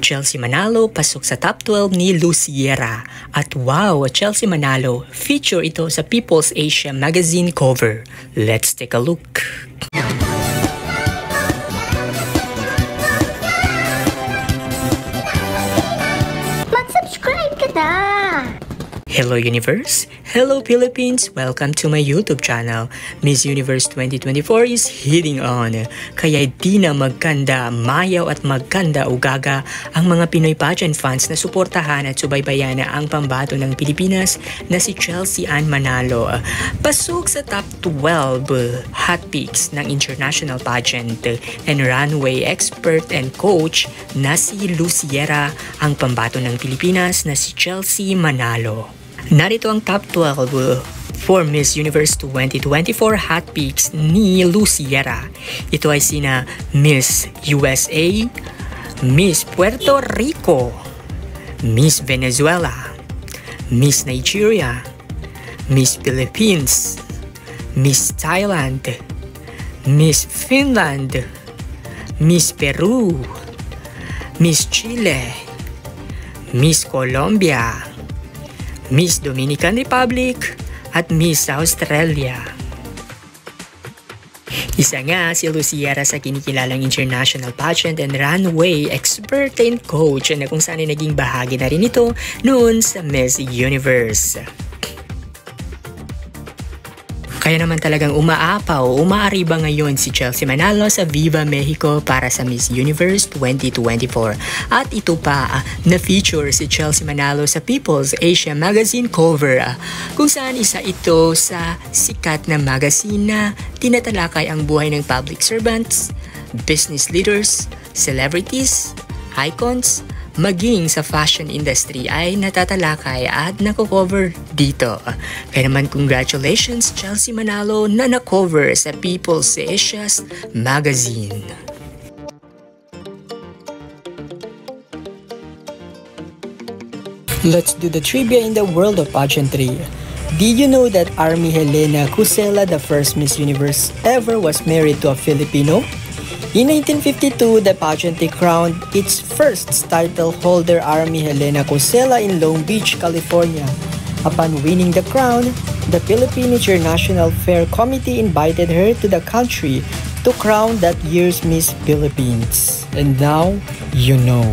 Chelsea Manalo pasok sa top 12 ni Luciera. At wow, Chelsea Manalo, feature ito sa People's Asia magazine cover. Let's take a look. Mag-subscribe ka na! Hello Universe! Hello Philippines! Welcome to my YouTube channel. Miss Universe 2024 is hitting on. Kaya di na magkanda, mayaw at magkanda ugaga ang mga Pinoy pageant fans na suportahan at subaybayan ang pambato ng Pilipinas na si Chelsea Ann Manalo. Pasok sa top 12 hot picks ng international pageant and runway expert and coach na si Luciera ang pambato ng Pilipinas na si Chelsea Manalo. Narito ang top 12 for Miss Universe 2024 hot picks ni Luciera. Ito ay sina Miss USA, Miss Puerto Rico, Miss Venezuela, Miss Nigeria, Miss Philippines, Miss Thailand, Miss Finland, Miss Peru, Miss Chile, Miss Colombia, Miss Dominican Republic, at Miss Australia. Isa nga si Luciera sa kinikilalang international pageant and runway expert and coach na kung saan ay naging bahagi na rin ito noon sa Miss Universe. Kaya naman talagang umaariba ngayon si Chelsea Manalo sa Viva Mexico para sa Miss Universe 2024. At ito pa, na-feature si Chelsea Manalo sa People's Asia magazine cover, kung saan isa ito sa sikat na magazine na tinatalakay ang buhay ng public servants, business leaders, celebrities, icons, maging sa fashion industry ay natatalakay at nako-cover dito. Kaya naman congratulations Chelsea Manalo na na-cover sa People's Asia's magazine. Let's do the trivia in the world of pageantry. Did you know that Army Helena Cusela, the first Miss Universe ever, was married to a Filipino? In 1952, the pageantry crowned its first title holder, Army Helena Cusela, in Long Beach, California. Upon winning the crown, the Philippine International Fair Committee invited her to the country to crown that year's Miss Philippines. And now, you know.